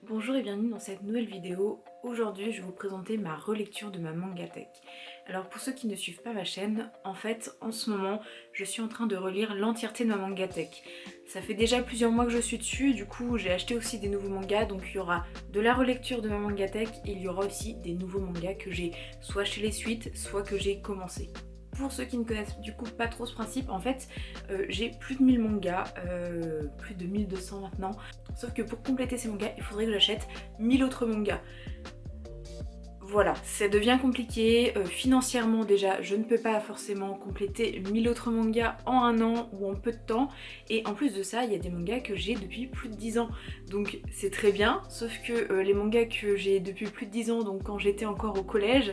Bonjour et bienvenue dans cette nouvelle vidéo. Aujourd'hui je vais vous présenter ma relecture de ma mangatech. Alors pour ceux qui ne suivent pas ma chaîne, en fait en ce moment je suis en train de relire l'entièreté de ma mangatech. Ça fait déjà plusieurs mois que je suis dessus, du coup j'ai acheté aussi des nouveaux mangas, donc il y aura de la relecture de ma mangatech et il y aura aussi des nouveaux mangas que j'ai soit chez les suites, soit que j'ai commencé. Pour ceux qui ne connaissent du coup pas trop ce principe, en fait j'ai plus de 1000 mangas, plus de 1200 maintenant. Sauf que pour compléter ces mangas, il faudrait que j'achète 1000 autres mangas. Voilà, ça devient compliqué. Financièrement déjà, je ne peux pas forcément compléter 1000 autres mangas en un an ou en peu de temps. Et en plus de ça, il y a des mangas que j'ai depuis plus de 10 ans. Donc c'est très bien, sauf que les mangas que j'ai depuis plus de 10 ans, donc quand j'étais encore au collège,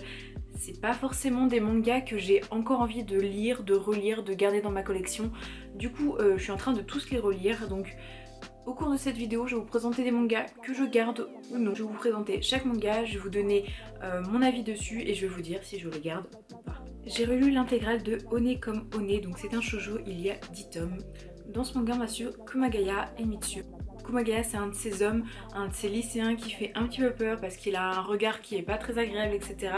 c'est pas forcément des mangas que j'ai encore envie de lire, de relire, de garder dans ma collection. Du coup, je suis en train de tous les relire, donc au cours de cette vidéo, je vais vous présenter des mangas que je garde ou non. Je vais vous présenter chaque manga, je vais vous donner mon avis dessus et je vais vous dire si je les garde ou pas. J'ai relu l'intégrale de One comme One, donc c'est un shoujo, il y a 10 tomes. Dans ce manga, on va suivre Kumagaya et Mitsu. Kumagaya, c'est un de ces hommes, un de ces lycéens qui fait un petit peu peur parce qu'il a un regard qui est pas très agréable, etc.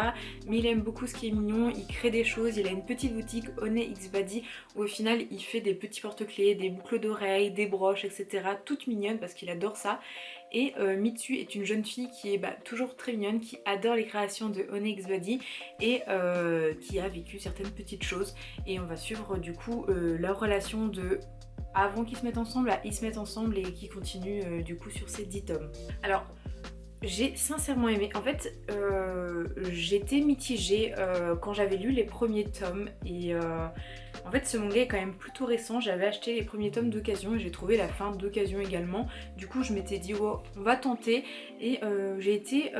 Mais il aime beaucoup ce qui est mignon, il crée des choses, il a une petite boutique One X Body où au final il fait des petits porte-clés, des boucles d'oreilles, des broches, etc. Toutes mignonnes parce qu'il adore ça. Et Mitsu est une jeune fille qui est toujours très mignonne, qui adore les créations de One X Body et qui a vécu certaines petites choses. Et on va suivre du coup leur relation de avant qu'ils se mettent ensemble à ils se mettent ensemble et qui continuent du coup sur ces 10 tomes. Alors j'ai sincèrement aimé. En fait, j'étais mitigée quand j'avais lu les premiers tomes et en fait ce manga est quand même plutôt récent. J'avais acheté les premiers tomes d'occasion et j'ai trouvé la fin d'occasion également. Du coup je m'étais dit oh, on va tenter et j'ai été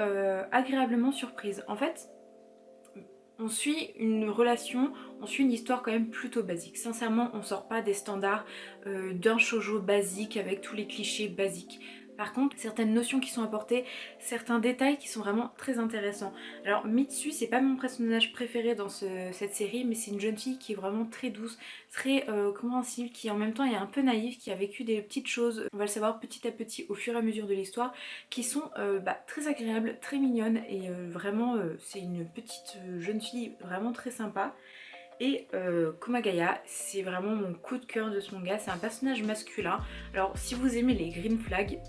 agréablement surprise. En fait, on suit une relation, on suit une histoire quand même plutôt basique. Sincèrement, on sort pas des standards d'un shoujo basique avec tous les clichés basiques. Par contre, certaines notions qui sont apportées, certains détails qui sont vraiment très intéressants. Alors Mitsu, c'est pas mon personnage préféré dans cette série, mais c'est une jeune fille qui est vraiment très douce, très compréhensible, qui en même temps est un peu naïve, qui a vécu des petites choses, on va le savoir petit à petit au fur et à mesure de l'histoire, qui sont très agréables, très mignonnes et vraiment c'est une petite jeune fille vraiment très sympa. Et Komagaya, c'est vraiment mon coup de cœur de ce manga, c'est un personnage masculin. Alors si vous aimez les green flags,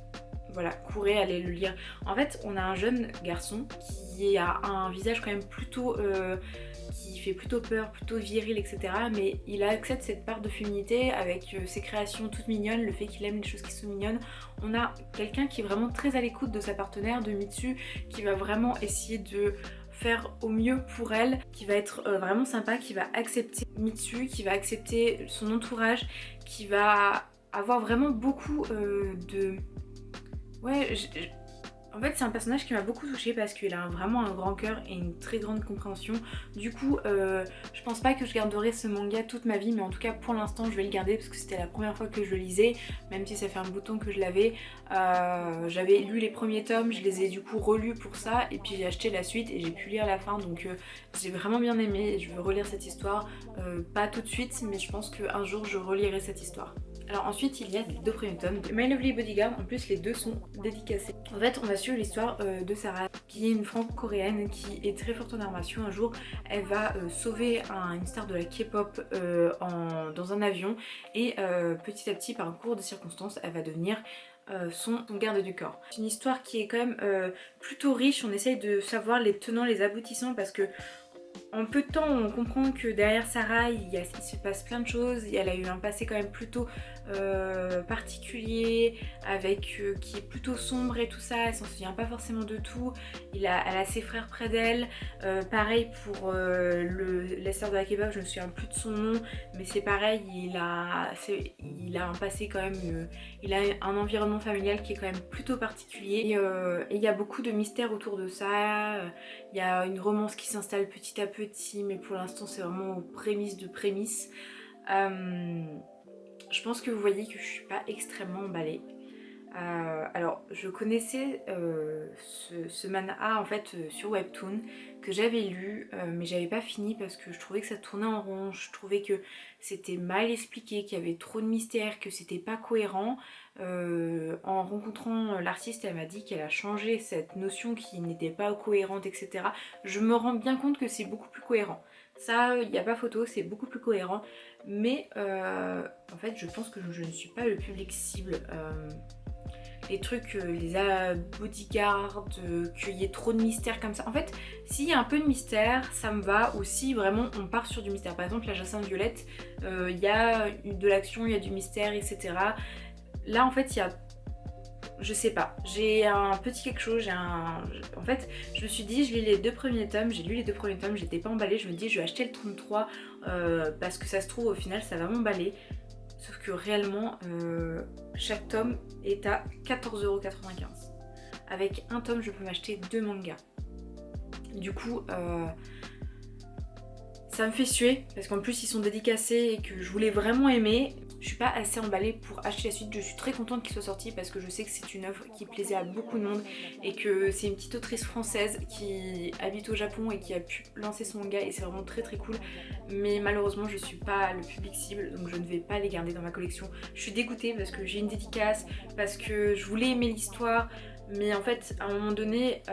voilà, courez, allez le lire. En fait, on a un jeune garçon qui a un visage quand même plutôt qui fait plutôt peur, plutôt viril, etc. Mais il accepte cette part de féminité avec ses créations toutes mignonnes, le fait qu'il aime les choses qui sont mignonnes. On a quelqu'un qui est vraiment très à l'écoute de sa partenaire, de Mitsu, qui va vraiment essayer de faire au mieux pour elle, qui va être vraiment sympa, qui va accepter Mitsu, qui va accepter son entourage, qui va avoir vraiment beaucoup de... Ouais, en fait c'est un personnage qui m'a beaucoup touchée parce qu'il a vraiment un grand cœur et une très grande compréhension. Du coup je pense pas que je garderai ce manga toute ma vie, mais en tout cas pour l'instant je vais le garder parce que c'était la première fois que je le lisais, même si ça fait un bout de temps que je l'avais. J'avais lu les premiers tomes, je les ai du coup relus pour ça et puis j'ai acheté la suite et j'ai pu lire la fin, donc j'ai vraiment bien aimé. Je veux relire cette histoire, pas tout de suite, mais je pense qu'un jour je relirai cette histoire. Alors ensuite il y a les deux premiers tomes de My Lovely Bodyguard, en plus les deux sont dédicacés. En fait on va suivre l'histoire de Sarah qui est une franco-coréenne qui est très forte en armation. Un jour elle va sauver une star de la K-pop dans un avion et petit à petit par un concours de circonstances elle va devenir son garde du corps. C'est une histoire qui est quand même plutôt riche, on essaye de savoir les tenants, les aboutissants parce que en peu de temps, on comprend que derrière Sarah, il se passe plein de choses. Elle a eu un passé quand même plutôt particulier, qui est plutôt sombre et tout ça. Elle s'en souvient pas forcément de tout. Elle a ses frères près d'elle. Pareil pour la sœur de la kebab, je ne me souviens plus de son nom, mais c'est pareil. Il a un passé quand même. Il a un environnement familial qui est quand même plutôt particulier. Et il y a beaucoup de mystères autour de ça. Il y a une romance qui s'installe petit à petit, mais pour l'instant c'est vraiment aux prémices de prémices. Je pense que vous voyez que je suis pas extrêmement emballée. Alors je connaissais ce manga en fait sur Webtoon que j'avais lu mais j'avais pas fini parce que je trouvais que ça tournait en rond, je trouvais que c'était mal expliqué, qu'il y avait trop de mystères, que c'était pas cohérent. En rencontrant l'artiste, elle m'a dit qu'elle a changé cette notion qui n'était pas cohérente, etc. Je me rends bien compte que c'est beaucoup plus cohérent. Ça, il n'y a pas photo, c'est beaucoup plus cohérent. Mais en fait, je pense que je ne suis pas le public cible. Les trucs, les bodyguards, qu'il y ait trop de mystère comme ça. En fait, s'il y a un peu de mystère, ça me va. Ou si vraiment on part sur du mystère. Par exemple, la Jacinthe Violette, il y a de l'action, il y a du mystère, etc. Là, en fait, il y a... Je sais pas, j'ai un petit quelque chose, En fait, je me suis dit, je lis les 2 premiers tomes, j'ai lu les 2 premiers tomes, j'étais pas emballée, je me dis, je vais acheter le tome 3 parce que ça se trouve, au final, ça va m'emballer. Sauf que réellement, chaque tome est à 14,95 €. Avec un tome, je peux m'acheter 2 mangas. Du coup, ça me fait suer, parce qu'en plus ils sont dédicacés et que je voulais vraiment aimer. Je suis pas assez emballée pour acheter la suite. Je suis très contente qu'il soit sorti parce que je sais que c'est une œuvre qui plaisait à beaucoup de monde et que c'est une petite autrice française qui habite au Japon et qui a pu lancer son manga et c'est vraiment très très cool. Mais malheureusement je suis pas le public cible donc je ne vais pas les garder dans ma collection. Je suis dégoûtée parce que j'ai une dédicace, parce que je voulais aimer l'histoire. Mais en fait à un moment donné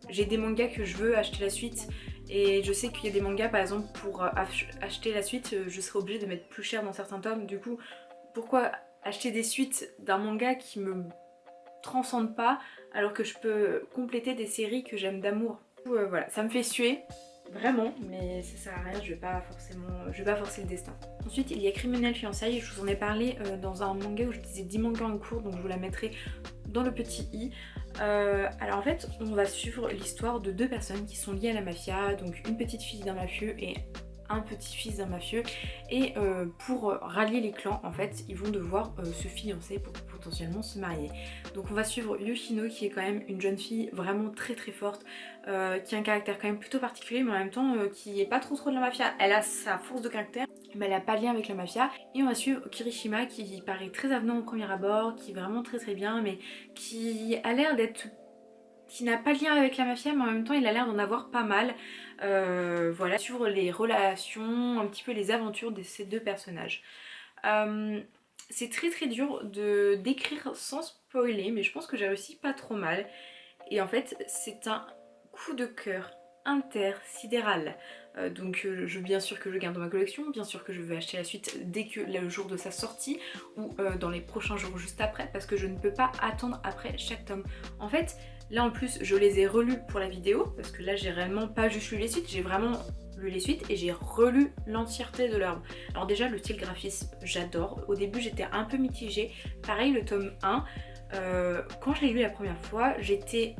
j'ai des mangas que je veux acheter la suite. Et je sais qu'il y a des mangas par exemple pour acheter la suite je serais obligée de mettre plus cher dans certains tomes. Du coup pourquoi acheter des suites d'un manga qui me transcende pas alors que je peux compléter des séries que j'aime d'amour. Du coup voilà, ça me fait suer vraiment, mais ça sert à rien, je vais pas forcer le destin. Ensuite il y a Criminel Fiançailles, je vous en ai parlé dans un manga où je disais 10 mangas en cours, donc je vous la mettrai dans le petit i. Alors en fait on va suivre l'histoire de 2 personnes qui sont liées à la mafia, donc une petite fille d'un mafieux et un petit-fils d'un mafieux, et pour rallier les clans en fait ils vont devoir se fiancer pour potentiellement se marier. Donc on va suivre Yoshino qui est quand même une jeune fille vraiment très très forte, qui a un caractère quand même plutôt particulier mais en même temps qui est pas trop de la mafia. Elle a sa force de caractère mais elle n'a pas de lien avec la mafia. Et on va suivre Kirishima qui paraît très avenant au premier abord, qui est vraiment très très bien mais qui a l'air d'être... qui n'a pas de lien avec la mafia mais en même temps il a l'air d'en avoir pas mal. Voilà, sur les relations, un petit peu les aventures de ces 2 personnages. C'est très très dur de décrire sans spoiler mais je pense que j'ai réussi pas trop mal. Et en fait c'est un coup de cœur intersidéral. Donc bien sûr que je garde dans ma collection, bien sûr que je vais acheter la suite dès que le jour de sa sortie ou dans les prochains jours juste après parce que je ne peux pas attendre après chaque tome. En fait là en plus je les ai relus pour la vidéo parce que là j'ai réellement pas juste lu les suites, j'ai vraiment lu les suites et j'ai relu l'entièreté de l'œuvre. Alors déjà le style graphisme j'adore, au début j'étais un peu mitigée, pareil le tome 1, quand je l'ai lu la première fois j'étais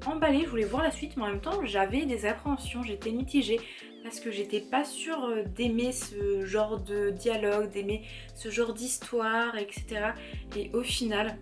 emballée, je voulais voir la suite mais en même temps j'avais des appréhensions, j'étais mitigée parce que j'étais pas sûre d'aimer ce genre de dialogue, d'aimer ce genre d'histoire, etc. Et au final,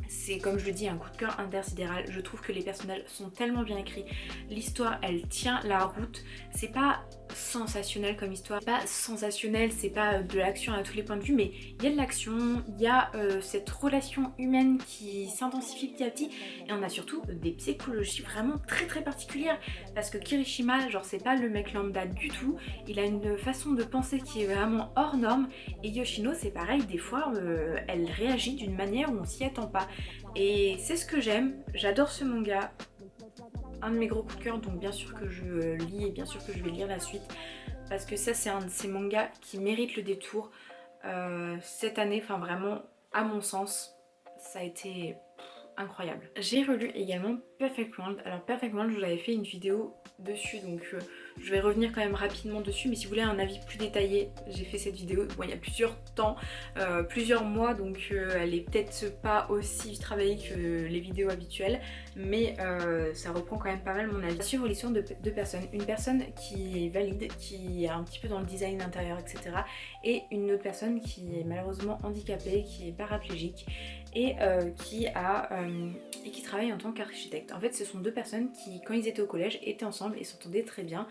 c'est comme je le dis un coup de cœur intersidéral. Je trouve que les personnages sont tellement bien écrits, l'histoire elle tient la route, c'est pas sensationnel comme histoire, c'est pas sensationnel, c'est pas de l'action à tous les points de vue mais il y a de l'action, il y a cette relation humaine qui s'intensifie petit à petit et on a surtout des psychologies vraiment très très particulières parce que Kirishima genre c'est pas le mec lambda du tout, il a une façon de penser qui est vraiment hors norme et Yoshino c'est pareil, des fois elle réagit d'une manière où on s'y attend pas. Et c'est ce que j'aime, j'adore ce manga, un de mes gros coups de cœur donc bien sûr que je lis et bien sûr que je vais lire la suite parce que ça c'est un de ces mangas qui mérite le détour cette année, enfin vraiment à mon sens ça a été incroyable. J'ai relu également Perfect World. Alors Perfect World, je vous avais fait une vidéo dessus donc je vais revenir quand même rapidement dessus mais si vous voulez un avis plus détaillé j'ai fait cette vidéo bon, il y a plusieurs temps, plusieurs mois donc elle est peut-être pas aussi travaillée que les vidéos habituelles mais ça reprend quand même pas mal mon avis. Suivre l'histoire de 2 personnes, une personne qui est valide, qui est un petit peu dans le design intérieur etc et une autre personne qui est malheureusement handicapée, qui est paraplégique et qui travaille en tant qu'architecte. En fait ce sont 2 personnes qui quand ils étaient au collège étaient ensemble et s'entendaient très bien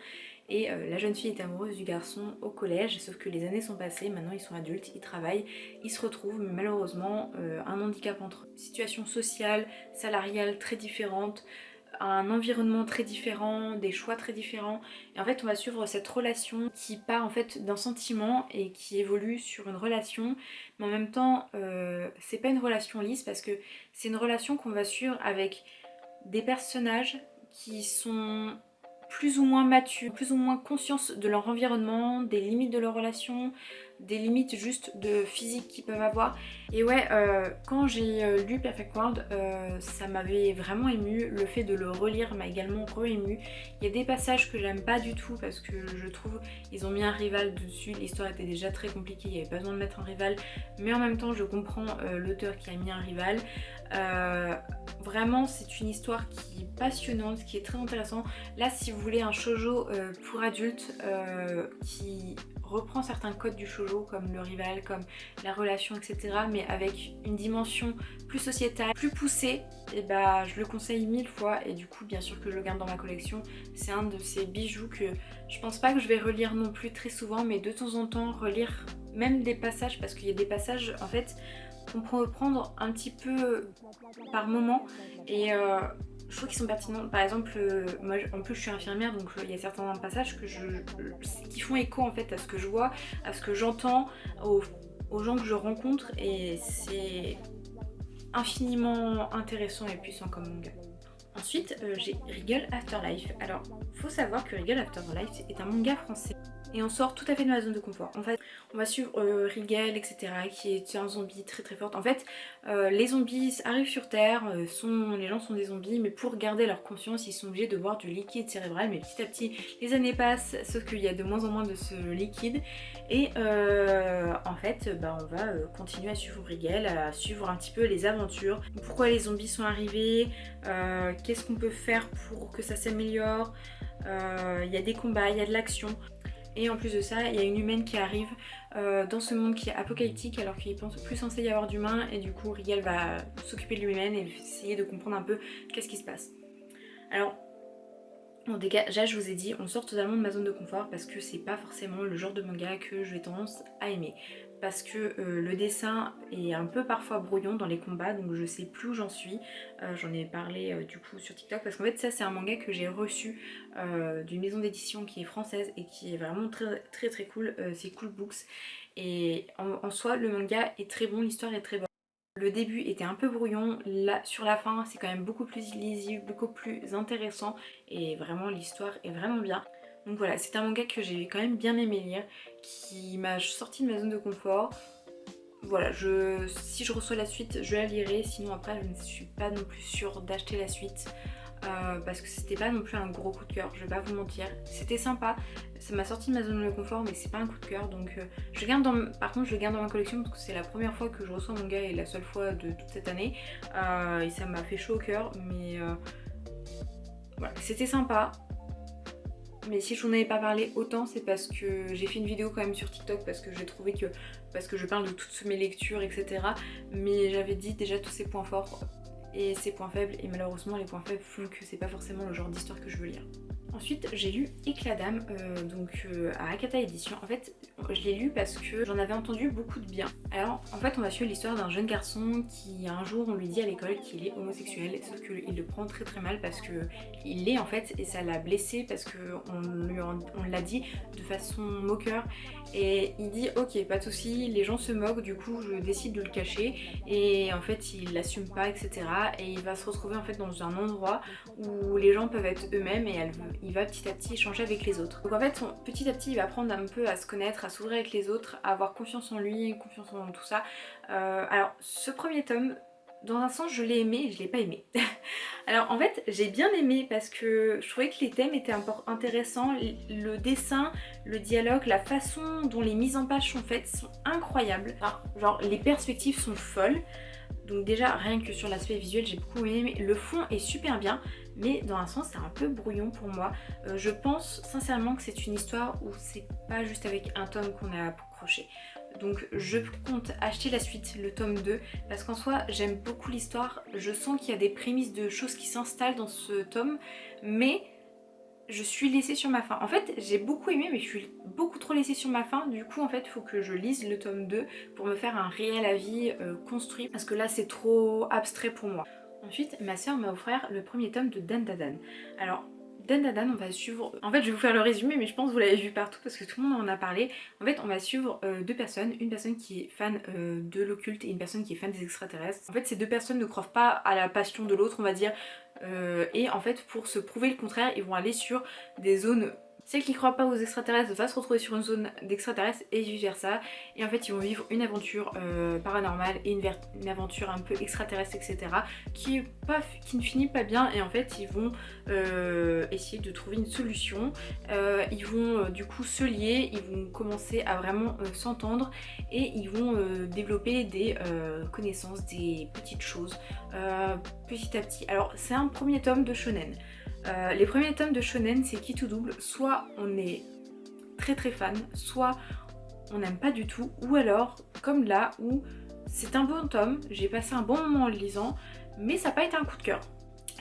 et la jeune fille est amoureuse du garçon au collège sauf que les années sont passées, maintenant ils sont adultes, ils travaillent, ils se retrouvent mais malheureusement un handicap entre eux. Situation sociale, salariale très différente, un environnement très différent, des choix très différents. Et en fait, on va suivre cette relation qui part en fait d'un sentiment et qui évolue sur une relation. Mais en même temps, c'est pas une relation lisse parce que c'est une relation qu'on va suivre avec des personnages qui sont plus ou moins matures, plus ou moins conscients de leur environnement, des limites de leur relation, des limites juste de physique qu'ils peuvent avoir. Et ouais, quand j'ai lu Perfect World, ça m'avait vraiment ému. Le fait de le relire m'a également re-ému. Il y a des passages que j'aime pas du tout parce que je trouve ils ont mis un rival dessus. L'histoire était déjà très compliquée, il n'y avait pas besoin de mettre un rival. Mais en même temps, je comprends l'auteur qui a mis un rival. Vraiment, c'est une histoire qui est passionnante, qui est très intéressante. Là, si vous voulez un shoujo pour adultes qui reprend certains codes du shoujo comme le rival, comme la relation, etc. mais avec une dimension plus sociétale, plus poussée, et bah je le conseille 1000 fois et du coup bien sûr que je le garde dans ma collection. C'est un de ces bijoux que je pense pas que je vais relire non plus très souvent, mais de temps en temps relire même des passages parce qu'il y a des passages en fait qu'on peut reprendre un petit peu par moment et je trouve qu'ils sont pertinents. Par exemple, moi en plus je suis infirmière donc il y a certains passages qui font écho en fait à ce que je vois, à ce que j'entends, aux gens que je rencontre et c'est infiniment intéressant et puissant comme manga. Ensuite, j'ai Regal Afterlife. Alors, faut savoir que Regal Afterlife est un manga français. Et on sort tout à fait de ma zone de confort. En fait, on va suivre Regal, etc., qui est un zombie très très fort. En fait, les zombies arrivent sur Terre, les gens sont des zombies, mais pour garder leur conscience, ils sont obligés de boire du liquide cérébral. Mais petit à petit, les années passent, sauf qu'il y a de moins en moins de ce liquide. Et en fait, bah, on va continuer à suivre Regal, à suivre un petit peu les aventures. Pourquoi les zombies sont arrivés, qu'est-ce qu'on peut faire pour que ça s'améliore. Il y a des combats, il y a de l'action. Et en plus de ça, il y a une humaine qui arrive dans ce monde qui est apocalyptique alors qu'il pense plus censé y avoir d'humains et du coup Riel va s'occuper de l'humaine et essayer de comprendre un peu qu'est-ce qui se passe. Alors, bon, déjà je vous ai dit, on sort totalement de ma zone de confort parce que c'est pas forcément le genre de manga que j'ai tendance à aimer. Parce que le dessin est un peu parfois brouillon dans les combats, donc je sais plus où j'en suis. J'en ai parlé du coup sur TikTok parce qu'en fait ça c'est un manga que j'ai reçu d'une maison d'édition qui est française et qui est vraiment très très très cool, c'est Cool Books. Et en soi le manga est très bon, l'histoire est très bonne. Le début était un peu brouillon, là sur la fin c'est quand même beaucoup plus lisible, beaucoup plus intéressant et vraiment l'histoire est vraiment bien. Donc voilà, c'est un manga que j'ai quand même bien aimé lire, qui m'a sorti de ma zone de confort. Voilà, si je reçois la suite, je la lirai, sinon après je ne suis pas non plus sûre d'acheter la suite. Parce que c'était pas non plus un gros coup de cœur, je vais pas vous mentir. C'était sympa, ça m'a sorti de ma zone de confort, mais c'est pas un coup de cœur. Donc par contre, je le garde dans ma collection parce que c'est la première fois que je reçois un manga et la seule fois de toute cette année. Et ça m'a fait chaud au cœur, mais voilà, c'était sympa. Mais si je n'en avais pas parlé autant, c'est parce que j'ai fait une vidéo quand même sur TikTok parce que j'ai trouvé que, parce que je parle de toutes mes lectures, etc. Mais j'avais dit déjà tous ces points forts et ses points faibles, et malheureusement les points faibles font que c'est pas forcément le genre d'histoire que je veux lire. Ensuite j'ai lu Éclat d'âme, à Akata Édition. En fait je l'ai lu parce que j'en avais entendu beaucoup de bien. Alors en fait on va suivre l'histoire d'un jeune garçon qui un jour on lui dit à l'école qu'il est homosexuel, sauf qu'il le prend très très mal parce que il l'est en fait et ça l'a blessé parce qu'on l'a dit de façon moqueur et il dit ok pas de soucis, les gens se moquent du coup je décide de le cacher et en fait il l'assume pas etc. Et il va se retrouver en fait dans un endroit où les gens peuvent être eux-mêmes et il va petit à petit échanger avec les autres. Donc en fait petit à petit il va apprendre un peu à se connaître, à s'ouvrir avec les autres, à avoir confiance en lui, confiance en tout ça. Alors ce premier tome, dans un sens je l'ai aimé et je l'ai pas aimé. Alors en fait j'ai bien aimé parce que je trouvais que les thèmes étaient intéressants, le dessin, le dialogue, la façon dont les mises en page sont faites sont incroyables. Enfin, genre les perspectives sont folles. Donc déjà rien que sur l'aspect visuel j'ai beaucoup aimé, le fond est super bien mais dans un sens c'est un peu brouillon pour moi. Je pense sincèrement que c'est une histoire où c'est pas juste avec un tome qu'on a accroché. Donc je compte acheter la suite, le tome 2, parce qu'en soi j'aime beaucoup l'histoire, je sens qu'il y a des prémices de choses qui s'installent dans ce tome, mais je suis laissée sur ma faim. En fait, j'ai beaucoup aimé, mais je suis beaucoup trop laissée sur ma faim. Du coup, en fait, il faut que je lise le tome 2 pour me faire un réel avis construit. Parce que là, c'est trop abstrait pour moi. Ensuite, ma soeur m'a offert le premier tome de Dan Dadan. Alors, Dan Dadan, on va suivre... En fait, je vais vous faire le résumé, mais je pense que vous l'avez vu partout parce que tout le monde en a parlé. En fait, on va suivre deux personnes. Une personne qui est fan de l'occulte et une personne qui est fan des extraterrestres. En fait, ces deux personnes ne croient pas à la passion de l'autre, on va dire. Et en fait, pour se prouver le contraire, ils vont aller sur des zones... Celle qui ne croit pas aux extraterrestres va se retrouver sur une zone d'extraterrestres et vice versa. Et en fait, ils vont vivre une aventure paranormale et une aventure un peu extraterrestre, etc. Qui ne finit pas bien. Et en fait, ils vont essayer de trouver une solution. Ils vont du coup se lier, ils vont commencer à vraiment s'entendre et ils vont développer des connaissances, des petites choses petit à petit. Alors, c'est un premier tome de shonen. Les premiers tomes de shonen, c'est qui tout double, soit on est très très fan, soit on n'aime pas du tout, ou alors comme là où c'est un bon tome, j'ai passé un bon moment en le lisant, mais ça n'a pas été un coup de cœur.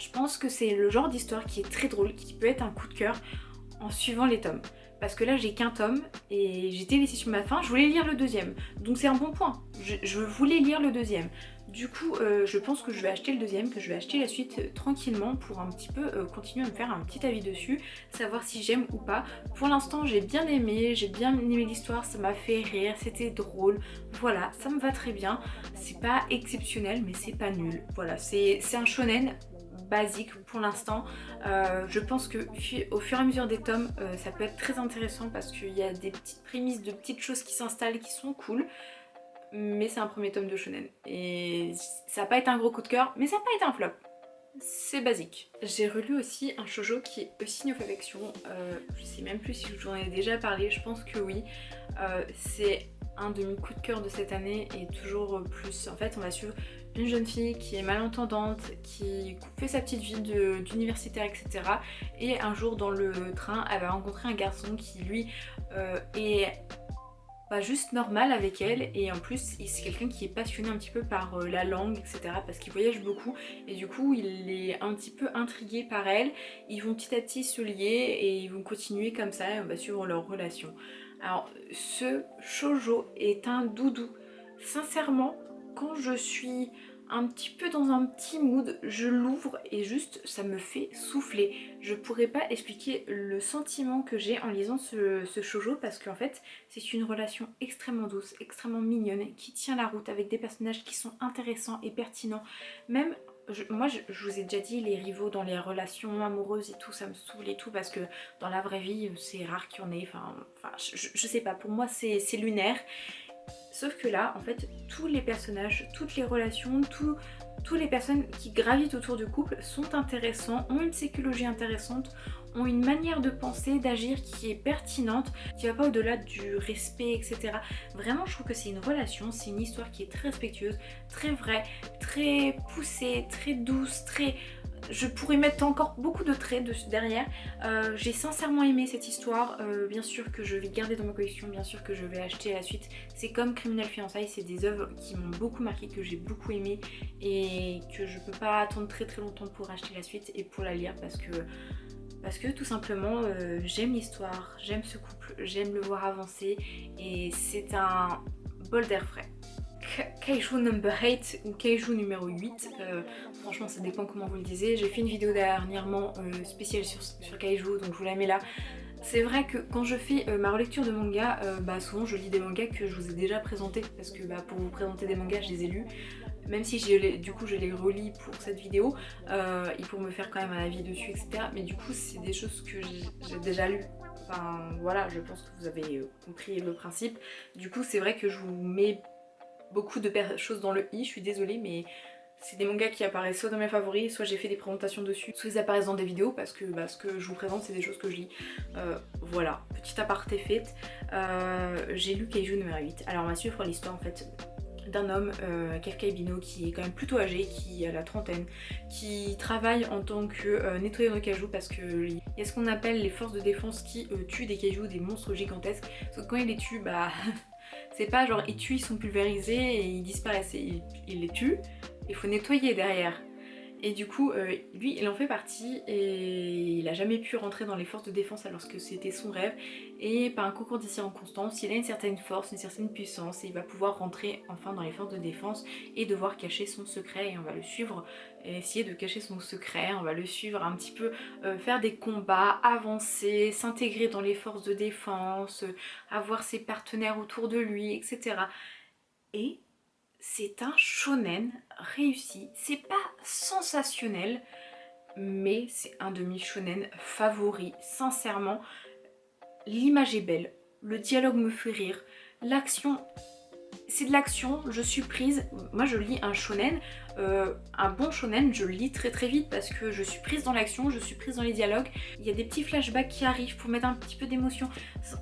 Je pense que c'est le genre d'histoire qui est très drôle, qui peut être un coup de cœur en suivant les tomes. Parce que là j'ai qu'un tome et j'étais laissée sur ma faim, je voulais lire le deuxième. Donc c'est un bon point, je voulais lire le deuxième. Du coup je pense que je vais acheter le deuxième, que je vais acheter la suite tranquillement pour un petit peu continuer à me faire un petit avis dessus, savoir si j'aime ou pas. Pour l'instant j'ai bien aimé l'histoire, ça m'a fait rire, c'était drôle, voilà, ça me va très bien. C'est pas exceptionnel mais c'est pas nul, voilà, c'est un shonen basique pour l'instant. Je pense que au fur et à mesure des tomes ça peut être très intéressant parce qu'il y a des petites prémices de petites choses qui s'installent qui sont cool, mais c'est un premier tome de shonen et ça n'a pas été un gros coup de cœur, mais ça n'a pas été un flop. C'est basique. J'ai relu aussi un shoujo qui est Sign of Affection. Je sais même plus si je vous en ai déjà parlé, je pense que oui. C'est un de mes coups de cœur de cette année et toujours plus. En fait, on va suivre une jeune fille qui est malentendante, qui fait sa petite vie d'universitaire, etc. Et un jour dans le train, elle va rencontrer un garçon qui lui est pas juste normal avec elle, et en plus c'est quelqu'un qui est passionné un petit peu par la langue, etc. parce qu'il voyage beaucoup et du coup il est un petit peu intrigué par elle. Ils vont petit à petit se lier et ils vont continuer comme ça et on va suivre leur relation. Alors ce shoujo est un doudou. Sincèrement, quand je suis un petit peu dans un petit mood, je l'ouvre et juste ça me fait souffler. Je pourrais pas expliquer le sentiment que j'ai en lisant ce shoujo parce qu'en fait c'est une relation extrêmement douce, extrêmement mignonne, qui tient la route avec des personnages qui sont intéressants et pertinents. Même moi je vous ai déjà dit, les rivaux dans les relations amoureuses et tout, ça me saoule et tout parce que dans la vraie vie c'est rare qu'il y en ait, enfin je sais pas, pour moi c'est lunaire. Sauf que là, en fait, tous les personnages, toutes les relations, toutes les personnes qui gravitent autour du couple sont intéressants, ont une psychologie intéressante, ont une manière de penser, d'agir qui est pertinente, qui va pas au-delà du respect, etc. Vraiment, je trouve que c'est une relation, c'est une histoire qui est très respectueuse, très vraie, très poussée, très douce, très... Je pourrais mettre encore beaucoup de traits derrière. J'ai sincèrement aimé cette histoire. Bien sûr que je vais garder dans ma collection, bien sûr que je vais acheter la suite. C'est comme Criminal Fiançailles, c'est des œuvres qui m'ont beaucoup marqué, que j'ai beaucoup aimé et que je peux pas attendre très très longtemps pour acheter la suite et pour la lire parce que tout simplement j'aime l'histoire, j'aime ce couple, j'aime le voir avancer et c'est un bol d'air frais. Kaiju number 8 ou Kaiju numéro 8, franchement ça dépend comment vous le disiez. J'ai fait une vidéo dernièrement spéciale sur Kaiju, donc je vous la mets là. C'est vrai que quand je fais ma relecture de manga, souvent je lis des mangas que je vous ai déjà présentés parce que pour vous présenter des mangas je les ai lus. Même si du coup je les relis pour cette vidéo, et pour me faire quand même un avis dessus, etc. Mais du coup c'est des choses que j'ai déjà lues. Enfin voilà, je pense que vous avez compris le principe. Du coup c'est vrai que je vous mets beaucoup de choses dans le i, je suis désolée, mais c'est des mangas qui apparaissent soit dans mes favoris, soit j'ai fait des présentations dessus, soit ils apparaissent dans des vidéos parce que ce que je vous présente c'est des choses que je lis. Voilà, petit aparté fait. J'ai lu Kaiju numéro 8. Alors on va suivre l'histoire en fait d'un homme, Kafka Ibino, qui est quand même plutôt âgé, qui a la trentaine, qui travaille en tant que nettoyeur de kaiju parce que il y a ce qu'on appelle les forces de défense qui tuent des kaiju, des monstres gigantesques. Sauf que quand ils les tuent, c'est pas genre ils tuent, ils sont pulvérisés et ils disparaissent. Ils les tuent, il faut nettoyer derrière. Et du coup, lui, il en fait partie et il a jamais pu rentrer dans les forces de défense alors que c'était son rêve. Et par un concours des circonstances, il a une certaine force, une certaine puissance et il va pouvoir rentrer enfin dans les forces de défense et devoir cacher son secret. Et on va le suivre, essayer de cacher son secret, on va le suivre un petit peu, faire des combats, avancer, s'intégrer dans les forces de défense, avoir ses partenaires autour de lui, etc. Et c'est un shonen réussi. C'est pas sensationnel, mais c'est un de mes shonen favoris. Sincèrement, l'image est belle, le dialogue me fait rire, l'action, c'est de l'action, je suis prise. Moi je lis un shonen, un bon shonen, je le lis très très vite parce que je suis prise dans l'action, je suis prise dans les dialogues. Il y a des petits flashbacks qui arrivent pour mettre un petit peu d'émotion.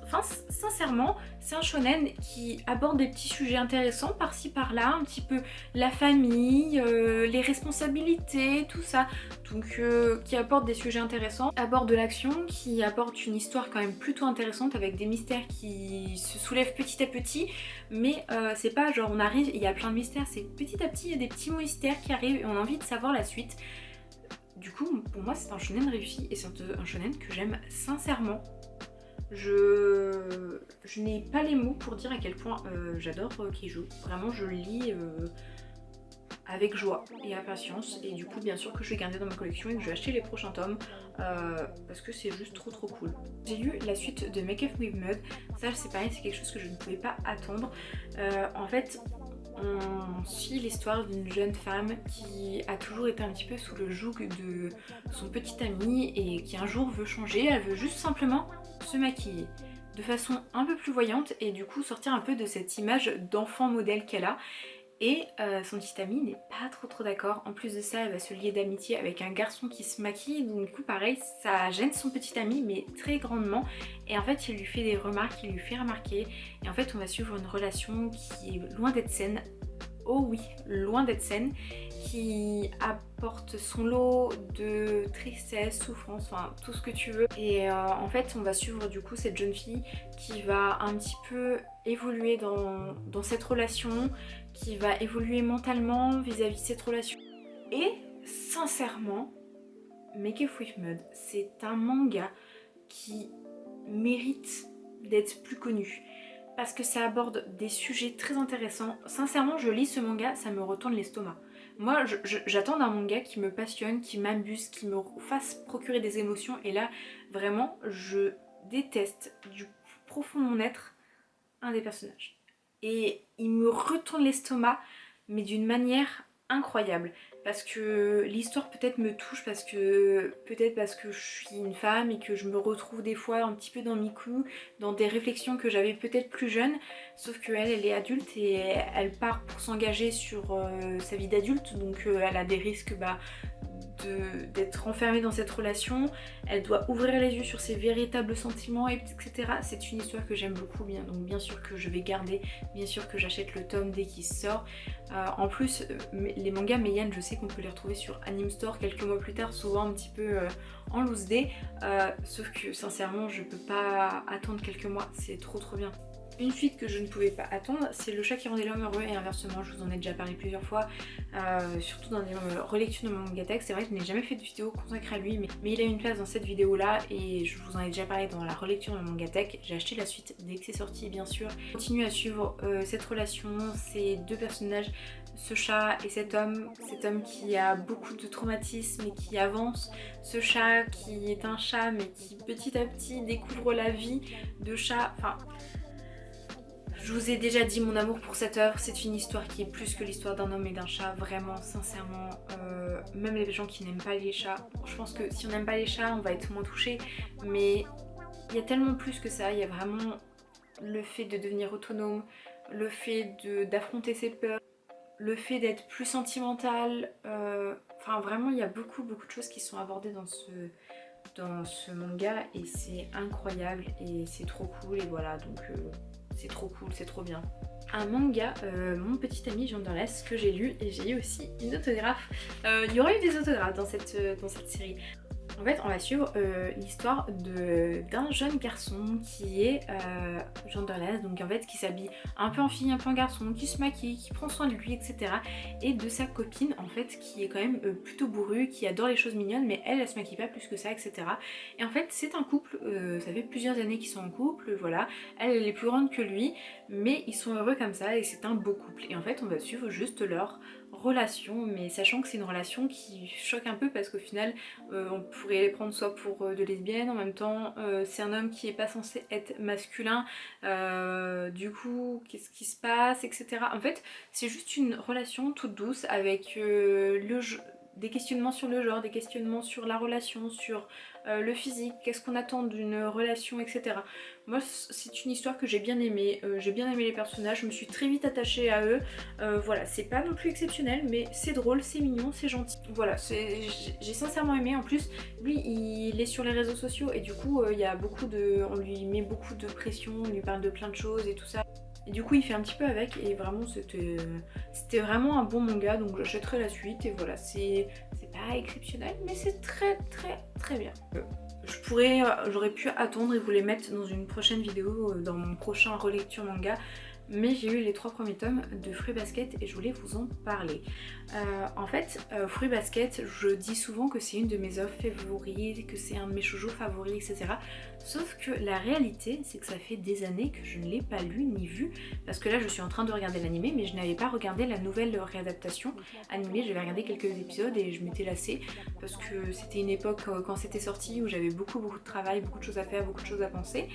Enfin, sincèrement, c'est un shonen qui aborde des petits sujets intéressants par-ci par-là, un petit peu la famille, les responsabilités, tout ça. Donc qui aborde des sujets intéressants, aborde de l'action, qui apporte une histoire quand même plutôt intéressante avec des mystères qui se soulèvent petit à petit, mais c'est pas genre on arrive, il y a plein de mystères, c'est petit à petit il y a des petits mystères qui arrivent et on a envie de savoir la suite. Du coup pour moi c'est un shonen réussi et c'est un shonen que j'aime sincèrement. Je n'ai pas les mots pour dire à quel point j'adore Keijo. Vraiment je le lis avec joie et impatience et du coup bien sûr que je vais garder dans ma collection et que je vais acheter les prochains tomes parce que c'est juste trop cool. J'ai lu la suite de Make Up With Mud, ça c'est pareil, c'est quelque chose que je ne pouvais pas attendre. En fait on suit l'histoire d'une jeune femme qui a toujours été un petit peu sous le joug de son petit ami et qui un jour veut changer, elle veut juste simplement se maquiller de façon un peu plus voyante et du coup sortir un peu de cette image d'enfant modèle qu'elle a. Et son petit ami n'est pas trop d'accord. En plus de ça, elle va se lier d'amitié avec un garçon qui se maquille. Donc du coup, pareil, ça gêne son petit ami, mais très grandement. Et en fait, il lui fait des remarques, il lui fait remarquer. Et en fait, on va suivre une relation qui est loin d'être saine. Oh oui, loin d'être saine. Qui apporte son lot de tristesse, souffrance, enfin tout ce que tu veux. Et en fait, on va suivre du coup cette jeune fille qui va un petit peu évoluer dans cette relation, qui va évoluer mentalement vis-à-vis de cette relation. Et sincèrement, Make Up With Mud, c'est un manga qui mérite d'être plus connu parce que ça aborde des sujets très intéressants. Sincèrement, je lis ce manga, ça me retourne l'estomac. Moi, j'attends d'un manga qui me passionne, qui m'amuse, qui me fasse procurer des émotions. Et là, vraiment, je déteste du profond de mon être un des personnages. Et il me retourne l'estomac, mais d'une manière incroyable. Parce que l'histoire peut-être me touche, parce que je suis une femme et que je me retrouve des fois un petit peu dans mes coups, dans des réflexions que j'avais peut-être plus jeune. Sauf qu'elle, elle est adulte et elle part pour s'engager sur sa vie d'adulte. Donc elle a des risques d'être enfermée dans cette relation, elle doit ouvrir les yeux sur ses véritables sentiments, etc. C'est une histoire que j'aime beaucoup, donc bien sûr que je vais garder, bien sûr que j'achète le tome dès qu'il sort. En plus, les mangas Meian, je sais qu'on peut les retrouver sur Anime Store quelques mois plus tard, souvent un petit peu en loose day, sauf que sincèrement je peux pas attendre quelques mois, c'est trop bien. Une suite que je ne pouvais pas attendre, c'est Le chat qui rendait l'homme heureux et inversement, je vous en ai déjà parlé plusieurs fois, surtout dans des relectures de mon Mangatech. C'est vrai que je n'ai jamais fait de vidéo consacrée à lui, mais il a une place dans cette vidéo là et je vous en ai déjà parlé dans la relecture de mon Mangatech. J'ai acheté la suite dès que c'est sorti bien sûr. Je continue à suivre cette relation, ces deux personnages, ce chat et cet homme qui a beaucoup de traumatismes et qui avance, ce chat qui est un chat mais qui petit à petit découvre la vie de chat, enfin... Je vous ai déjà dit mon amour pour cette œuvre, c'est une histoire qui est plus que l'histoire d'un homme et d'un chat, vraiment, sincèrement, même les gens qui n'aiment pas les chats, je pense que si on n'aime pas les chats, on va être moins touché, mais il y a tellement plus que ça, il y a vraiment le fait de devenir autonome, le fait d'affronter ses peurs, le fait d'être plus sentimental, enfin vraiment il y a beaucoup de choses qui sont abordées dans ce manga et c'est incroyable et c'est trop cool et voilà donc... c'est trop cool, c'est trop bien. Un manga, mon petit ami Genderless, que j'ai lu et j'ai eu aussi une autographe. Il y aura eu des autographes dans cette série. En fait, on va suivre l'histoire d'un jeune garçon qui est genderless, donc en fait qui s'habille un peu en fille, un peu en garçon, qui se maquille, qui prend soin de lui, etc. Et de sa copine en fait qui est quand même plutôt bourrue, qui adore les choses mignonnes, mais elle se maquille pas plus que ça, etc. Et en fait c'est un couple, ça fait plusieurs années qu'ils sont en couple, voilà. Elle est plus grande que lui, mais ils sont heureux comme ça et c'est un beau couple. Et en fait on va suivre juste leur relation, mais sachant que c'est une relation qui choque un peu parce qu'au final on pourrait les prendre soit pour de lesbiennes, en même temps c'est un homme qui est pas censé être masculin, du coup qu'est-ce qui se passe, etc. En fait c'est juste une relation toute douce avec des questionnements sur le genre, des questionnements sur la relation, sur le physique, qu'est-ce qu'on attend d'une relation, etc. Moi c'est une histoire que j'ai bien aimée les personnages, je me suis très vite attachée à eux, voilà, c'est pas non plus exceptionnel mais c'est drôle, c'est mignon, c'est gentil. Voilà, j'ai sincèrement aimé. En plus lui il est sur les réseaux sociaux et du coup il y a on lui met beaucoup de pression, on lui parle de plein de choses et tout ça. Et du coup il fait un petit peu avec et vraiment c'était vraiment un bon manga, donc j'achèterai la suite et voilà, c'est pas exceptionnel mais c'est très très très bien. J'aurais pu attendre et vous les mettre dans une prochaine vidéo, dans mon prochain relecture manga, mais j'ai eu les 3 premiers tomes de Fruits Basket et je voulais vous en parler. En fait, Fruits Basket, je dis souvent que c'est une de mes œuvres favorites, que c'est un de mes shoujo favoris, etc. Sauf que la réalité, c'est que ça fait des années que je ne l'ai pas lu ni vu, parce que là je suis en train de regarder l'animé, mais je n'avais pas regardé la nouvelle réadaptation animée. J'avais regardé quelques épisodes et je m'étais lassée, parce que c'était une époque quand c'était sorti où j'avais beaucoup de travail, beaucoup de choses à faire, beaucoup de choses à penser.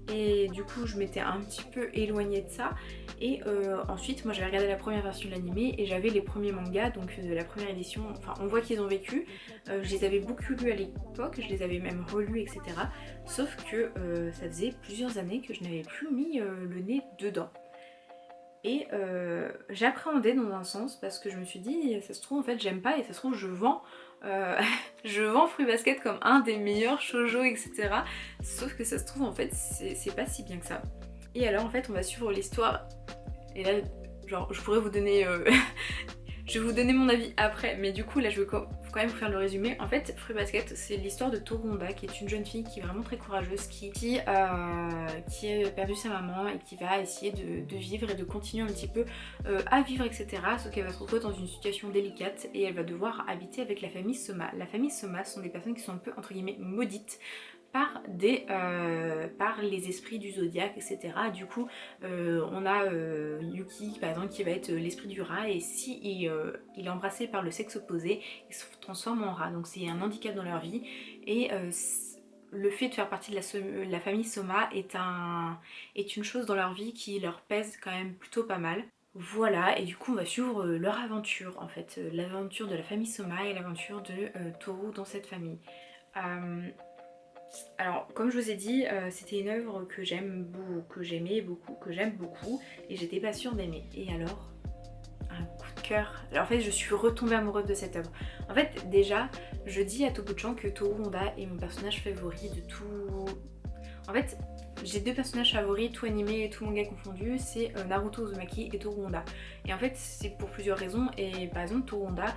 Et du coup je m'étais un petit peu éloignée de ça et ensuite moi j'avais regardé la première version de l'animé et j'avais les premiers mangas, donc de la première édition, enfin on voit qu'ils ont vécu, je les avais beaucoup lus à l'époque, je les avais même relus, etc. Sauf que ça faisait plusieurs années que je n'avais plus mis le nez dedans. Et j'appréhendais dans un sens parce que je me suis dit ça se trouve en fait j'aime pas et ça se trouve je vends je vends Fruits Basket comme un des meilleurs shoujo, etc. Sauf que ça se trouve en fait c'est pas si bien que ça. Et alors en fait on va suivre l'histoire et là genre je pourrais vous donner je vais vous donner mon avis après, mais du coup là je vais quand même vous faire le résumé. En fait Fruits Basket c'est l'histoire de Toru Honda qui est une jeune fille qui est vraiment très courageuse, qui a perdu sa maman et qui va essayer de vivre et de continuer un petit peu à vivre, etc. Sauf qu'elle va se retrouver dans une situation délicate et elle va devoir habiter avec la famille Soma. La famille Soma sont des personnes qui sont un peu entre guillemets maudites par les esprits du zodiaque, etc. Du coup, on a Yuki, par exemple, qui va être l'esprit du rat, et si il est embrassé par le sexe opposé, il se transforme en rat. Donc c'est un handicap dans leur vie, et le fait de faire partie de la famille Soma est une chose dans leur vie qui leur pèse quand même plutôt pas mal. Voilà, et du coup on va suivre leur aventure, en fait, l'aventure de la famille Soma et l'aventure de Toru dans cette famille. Alors, comme je vous ai dit, c'était une œuvre que j'aime beaucoup, que j'aimais beaucoup, que j'aime beaucoup, et j'étais pas sûre d'aimer. Et alors, un coup de cœur. Alors, en fait, je suis retombée amoureuse de cette œuvre. En fait, déjà, je dis à Tobu-chan que Toru Honda est mon personnage favori de tout. En fait, j'ai 2 personnages favoris, tout animé et tout manga confondu, c'est Naruto Uzumaki et Toru Honda. Et en fait, c'est pour plusieurs raisons. Et par exemple, Toru Honda,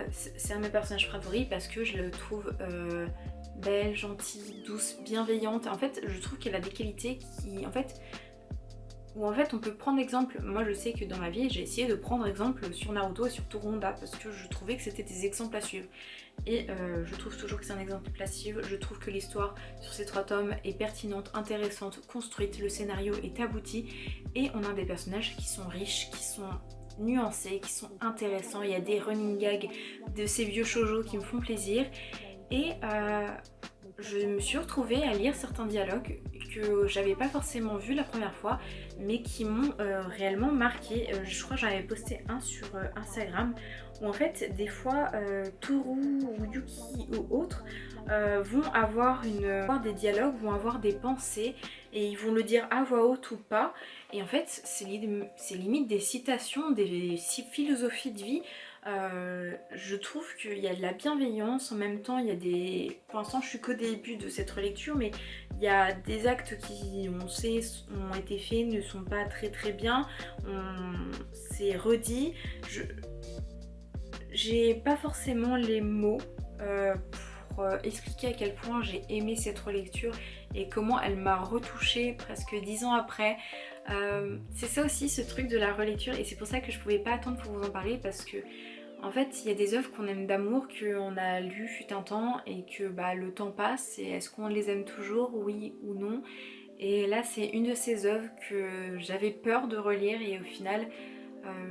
c'est un de mes personnages favoris parce que je le trouve belle, gentille, douce, bienveillante. En fait, je trouve qu'elle a des qualités qui, en fait, où en fait on peut prendre exemple. Moi je sais que dans ma vie j'ai essayé de prendre exemple sur Naruto et sur Toru Honda parce que je trouvais que c'était des exemples à suivre. Et je trouve toujours que c'est un exemple à suivre. Je trouve que l'histoire sur ces 3 tomes est pertinente, intéressante, construite, le scénario est abouti et on a des personnages qui sont riches, qui sont nuancés, qui sont intéressants. Il y a des running gags de ces vieux shoujo qui me font plaisir. Et je me suis retrouvée à lire certains dialogues que j'avais pas forcément vu la première fois, mais qui m'ont réellement marqué. Je crois que j'en avais posté un sur Instagram, où en fait des fois Toru ou Yuki ou autres vont avoir des dialogues, vont avoir des pensées, et ils vont le dire à voix haute ou pas. Et en fait c'est limite des citations, des philosophies de vie. Je trouve qu'il y a de la bienveillance, en même temps il y a des... Pour l'instant je suis qu'au début de cette relecture, mais il y a des actes qui on sait ont été faits, ne sont pas très très bien, c'est redit. J'ai pas forcément les mots pour expliquer à quel point j'ai aimé cette relecture et comment elle m'a retouchée presque 10 ans après. C'est ça aussi ce truc de la relecture et c'est pour ça que je pouvais pas attendre pour vous en parler parce que en fait il y a des œuvres qu'on aime d'amour, qu'on a lues fut un temps et que le temps passe et est-ce qu'on les aime toujours, oui ou non. Et là c'est une de ces œuvres que j'avais peur de relire et au final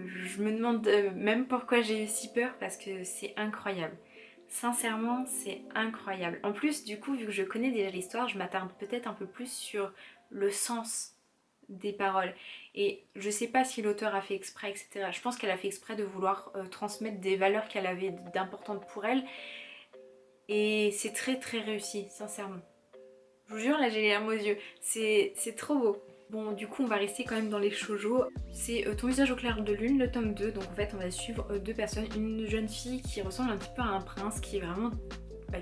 je me demande même pourquoi j'ai eu si peur parce que c'est incroyable. Sincèrement, c'est incroyable. En plus, du coup, vu que je connais déjà l'histoire, je m'attarde peut-être un peu plus sur le sens des paroles. Et je sais pas si l'auteur a fait exprès, etc. Je pense qu'elle a fait exprès de vouloir transmettre des valeurs qu'elle avait d'importantes pour elle. Et c'est très très réussi, sincèrement. Je vous jure, là j'ai les larmes aux yeux. C'est trop beau. Bon, du coup, on va rester quand même dans les shoujo. C'est Ton visage au clair de lune, le tome 2. Donc en fait, on va suivre deux personnes. Une jeune fille qui ressemble un petit peu à un prince, qui est vraiment...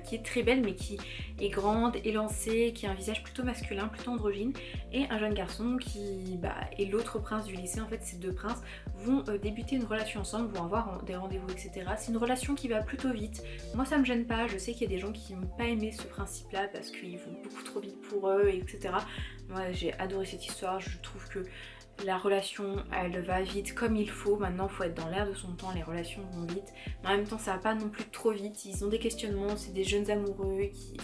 qui est très belle mais qui est grande, élancée, qui a un visage plutôt masculin, plutôt androgyne, et un jeune garçon qui est l'autre prince du lycée. En fait, ces deux princes vont débuter une relation ensemble, vont avoir des rendez-vous, etc. C'est une relation qui va plutôt vite. Moi, ça me gêne pas. Je sais qu'il y a des gens qui n'ont pas aimé ce principe-là parce qu'ils vont beaucoup trop vite pour eux, etc. Moi, j'ai adoré cette histoire. Je trouve que la relation elle va vite comme il faut, maintenant il faut être dans l'air de son temps, les relations vont vite, mais en même temps ça va pas non plus trop vite, ils ont des questionnements, c'est des jeunes amoureux qui,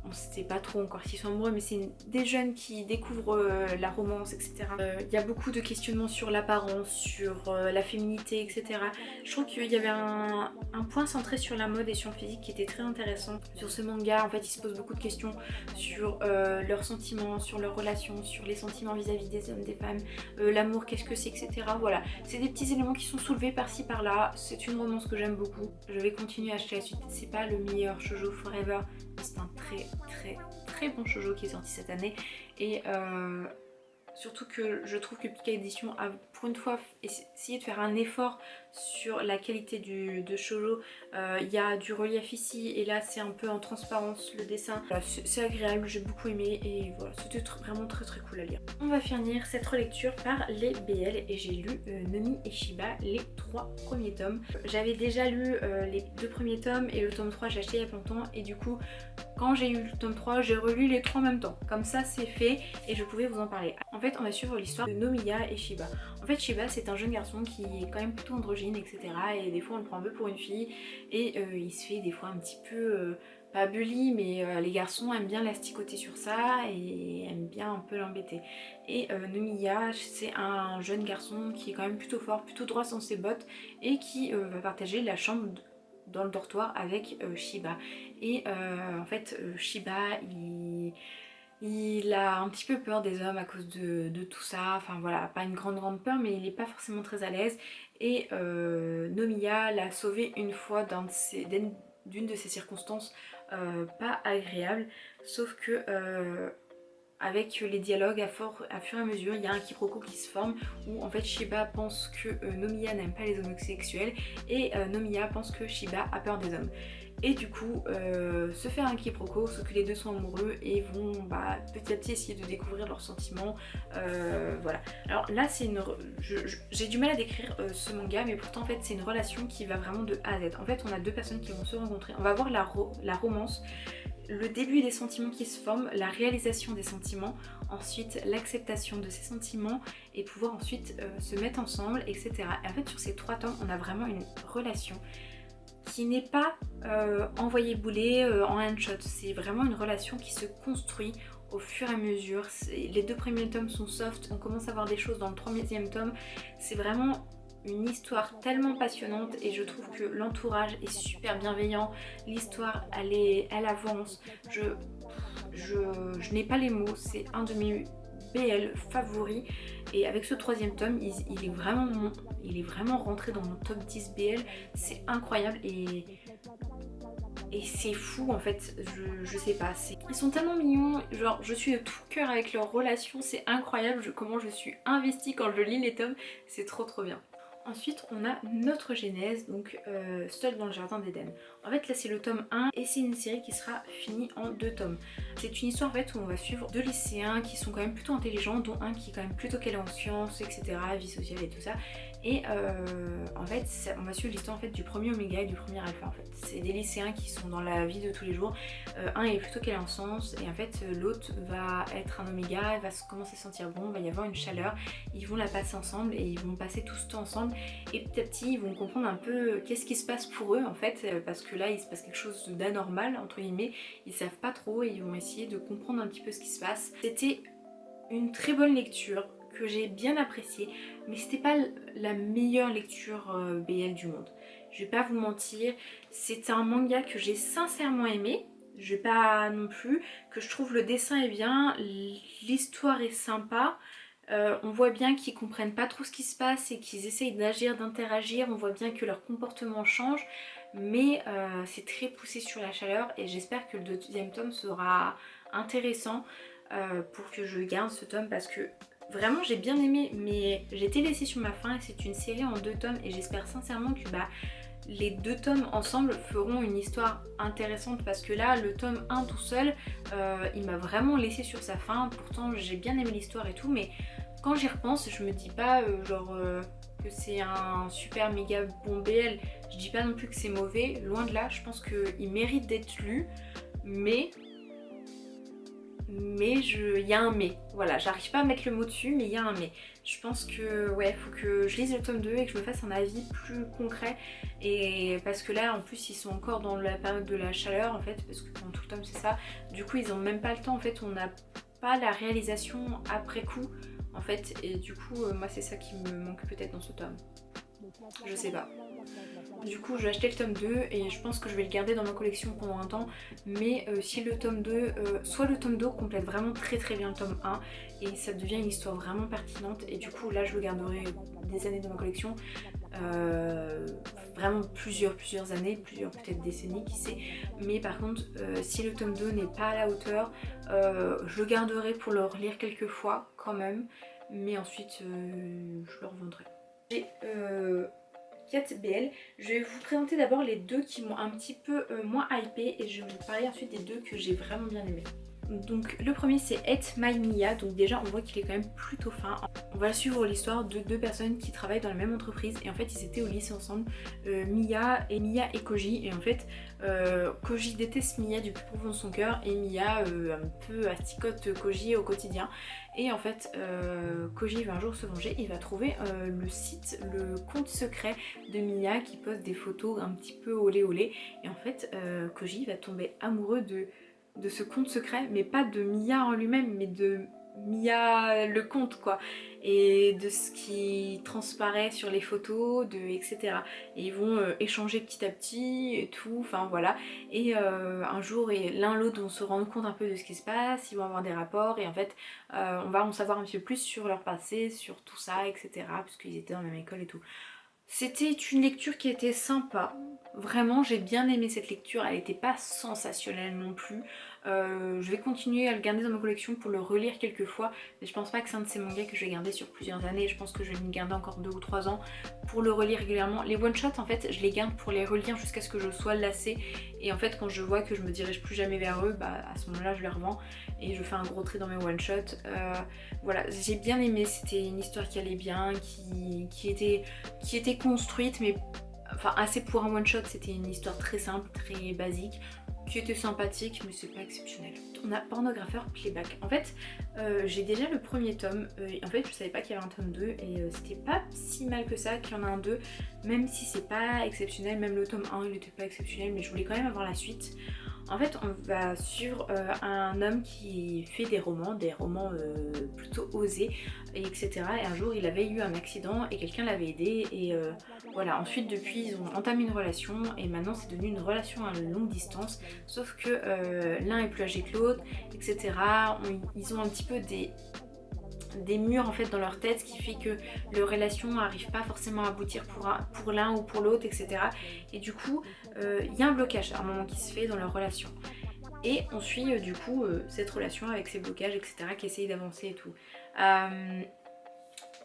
on sait pas trop encore s'ils sont amoureux, mais c'est des jeunes qui découvrent la romance, etc. Il y a beaucoup de questionnements sur l'apparence, sur la féminité, etc. Je trouve qu'il y avait un point centré sur la mode et sur le physique qui était très intéressant. Sur ce manga, en fait, ils se posent beaucoup de questions sur leurs sentiments, sur leurs relations, sur les sentiments vis-à-vis des hommes, des femmes, l'amour, qu'est-ce que c'est, etc. Voilà, c'est des petits éléments qui sont soulevés par-ci par-là. C'est une romance que j'aime beaucoup. Je vais continuer à acheter la suite. C'est pas le meilleur shoujo forever, mais c'est un très bon shoujo qui est sorti cette année et surtout que je trouve que Pika Édition a pour une fois essayé de faire un effort sur la qualité de shoujo. Il y a du relief ici et là c'est un peu en transparence le dessin. Voilà, c'est agréable, j'ai beaucoup aimé et voilà, c'était vraiment très cool à lire. On va finir cette relecture par les BL et j'ai lu Nomi et Shiba, les 3 premiers tomes. J'avais déjà lu les 2 premiers tomes et le tome 3 j'ai acheté il y a longtemps et du coup quand j'ai eu le tome 3 j'ai relu les 3 en même temps. Comme ça c'est fait et je pouvais vous en parler. En fait on va suivre l'histoire de Nomiya et Shiba. En fait Shiba c'est un jeune garçon qui est quand même plutôt androgyne, etc. Et des fois on le prend un peu pour une fille et il se fait des fois un petit peu pas bully, mais les garçons aiment bien l'asticoter sur ça et aiment bien un peu l'embêter. Et Nomiya c'est un jeune garçon qui est quand même plutôt fort, plutôt droit dans ses bottes et qui va partager la chambre dans le dortoir avec Shiba. Et en fait Shiba il a un petit peu peur des hommes à cause de tout ça, enfin voilà, pas une grande peur, mais il n'est pas forcément très à l'aise. Et Nomiya l'a sauvé une fois d'une de ces circonstances pas agréables, sauf que avec les dialogues à fur et à mesure, il y a un quiproquo qui se forme où en fait Shiba pense que Nomiya n'aime pas les homosexuels et Nomiya pense que Shiba a peur des hommes. Et du coup, se fait un quiproquo, sauf que les deux sont amoureux et vont petit à petit essayer de découvrir leurs sentiments. Voilà. Alors là, j'ai du mal à décrire ce manga, mais pourtant en fait c'est une relation qui va vraiment de A à Z. En fait, on a deux personnes qui vont se rencontrer. On va voir la romance, le début des sentiments qui se forment, la réalisation des sentiments, ensuite l'acceptation de ces sentiments et pouvoir ensuite se mettre ensemble, etc. Et en fait, sur ces 3 tomes, on a vraiment une relation qui n'est pas envoyée bouler en un shot. C'est vraiment une relation qui se construit au fur et à mesure. Les 2 premiers tomes sont soft, on commence à voir des choses dans le 3e tome. C'est vraiment une histoire tellement passionnante et je trouve que l'entourage est super bienveillant. L'histoire, elle avance. Je n'ai pas les mots, c'est un de mes BL favoris et avec ce 3e tome il est vraiment rentré dans mon top 10 BL, c'est incroyable et c'est fou en fait, je sais pas, ils sont tellement mignons, genre je suis de tout cœur avec leur relation, c'est incroyable comment je suis investie quand je lis les tomes, c'est trop bien. Ensuite on a notre genèse, donc Seul dans le jardin d'Éden. En fait là c'est le tome 1 et c'est une série qui sera finie en 2 tomes. C'est une histoire en fait où on va suivre 2 lycéens qui sont quand même plutôt intelligents, dont un qui est quand même plutôt calé en sciences, etc., vie sociale et tout ça. Et en fait on va suivre l'histoire en fait du premier Oméga et du premier Alpha en fait. C'est des lycéens qui sont dans la vie de tous les jours. Un est plutôt calé en sciences et en fait l'autre va être un Oméga, il va commencer à se sentir bon, il va y avoir une chaleur, ils vont la passer ensemble et ils vont passer tout ce temps ensemble et petit à petit ils vont comprendre un peu qu'est-ce qui se passe pour eux en fait, parce que là il se passe quelque chose d'anormal entre guillemets, ils savent pas trop et ils vont essayer de comprendre un petit peu ce qui se passe. C'était une très bonne lecture que j'ai bien appréciée, mais c'était pas la meilleure lecture BL du monde. Je vais pas vous mentir, c'est un manga que j'ai sincèrement aimé. Je vais pas non plus, que je trouve le dessin est bien, l'histoire est sympa. On voit bien qu'ils comprennent pas trop ce qui se passe et qu'ils essayent d'agir, d'interagir. On voit bien que leur comportement change, mais c'est très poussé sur la chaleur et j'espère que le deuxième tome sera intéressant pour que je garde ce tome parce que vraiment j'ai bien aimé, mais j'ai été laissée sur ma faim et c'est une série en 2 tomes et j'espère sincèrement que les 2 tomes ensemble feront une histoire intéressante parce que là le tome 1 tout seul il m'a vraiment laissé sur sa faim. Pourtant j'ai bien aimé l'histoire et tout, mais quand j'y repense je me dis pas que c'est un super méga bon BL. Je dis pas non plus que c'est mauvais, loin de là, je pense qu'il mérite d'être lu, mais il y a un mais, voilà, j'arrive pas à mettre le mot dessus, mais il y a un mais. Je pense que ouais, faut que je lise le tome 2 et que je me fasse un avis plus concret, et parce que là en plus ils sont encore dans la période de la chaleur en fait, parce que pendant tout le tome c'est ça, du coup ils ont même pas le temps en fait, on n'a pas la réalisation après coup en fait, et du coup moi c'est ça qui me manque peut-être dans ce tome, je sais pas. Du coup, je vais acheter le tome 2 et je pense que je vais le garder dans ma collection pendant un temps. Mais si le tome 2, soit le tome 2 complète vraiment très très bien le tome 1 et ça devient une histoire vraiment pertinente. Et du coup, là, je le garderai des années dans ma collection. Vraiment plusieurs années, plusieurs peut-être décennies, qui sait. Mais par contre, si le tome 2 n'est pas à la hauteur, je le garderai pour le relire quelques fois quand même. Mais ensuite, je le revendrai. J'ai 4 BL. Je vais vous présenter d'abord les 2 qui m'ont un petit peu moins hypé et je vais vous parler ensuite des 2 que j'ai vraiment bien aimé. Donc le premier c'est Ate My Mia, donc déjà on voit qu'il est quand même plutôt fin. On va suivre l'histoire de 2 personnes qui travaillent dans la même entreprise et en fait ils étaient au lycée ensemble, Mia et Koji, et en fait Koji déteste Mia du plus profond de son cœur et Mia un peu asticote Koji au quotidien. Et en fait, Koji va un jour se venger, il va trouver le compte secret de Mia qui poste des photos un petit peu olé olé. Et en fait, Koji va tomber amoureux de ce compte secret, mais pas de Mia en lui-même, mais de Mia le compte quoi, et de ce qui transparaît sur les photos, etc. Et ils vont échanger petit à petit et tout, enfin voilà. Et un jour, l'un l'autre vont se rendre compte un peu de ce qui se passe, ils vont avoir des rapports et en fait on va en savoir un petit peu plus sur leur passé, sur tout ça, etc. Puisqu'ils étaient dans la même école et tout. C'était une lecture qui était sympa. Vraiment, j'ai bien aimé cette lecture. Elle n'était pas sensationnelle non plus. Je vais continuer à le garder dans ma collection pour le relire quelques fois. Mais je pense pas que c'est un de ces mangas que je vais garder sur plusieurs années. Je pense que je vais me garder encore 2 ou 3 ans pour le relire régulièrement. Les one-shots, en fait, je les garde pour les relire jusqu'à ce que je sois lassée. Et en fait, quand je vois que je me dirige plus jamais vers eux, bah à ce moment-là, je les revends. Et je fais un gros trait dans mes one-shots. Voilà, j'ai bien aimé. C'était une histoire qui allait bien, qui était construite, mais enfin assez pour un one shot. C'était une histoire très simple, très basique, qui était sympathique, mais c'est pas exceptionnel. On a Pornographeur Playback. En fait, j'ai déjà le premier tome. En fait, je savais pas qu'il y avait un tome 2 et c'était pas si mal que ça qu'il y en a un 2, même si c'est pas exceptionnel. Même le tome 1 il était pas exceptionnel, mais je voulais quand même avoir la suite. En fait, on va suivre un homme qui fait des romans plutôt osés, etc. Et un jour, il avait eu un accident et quelqu'un l'avait aidé. Et voilà, ensuite, depuis, ils ont entamé une relation et maintenant, c'est devenu une relation à longue distance. Sauf que l'un est plus âgé que l'autre, etc. Ils ont un petit peu des murs en fait dans leur tête, ce qui fait que leur relation n'arrive pas forcément à aboutir pour l'un ou pour l'autre, etc. Et du coup, il y a un blocage à un moment qui se fait dans leur relation. Et on suit du coup cette relation avec ses blocages, etc. qui essayent d'avancer et tout.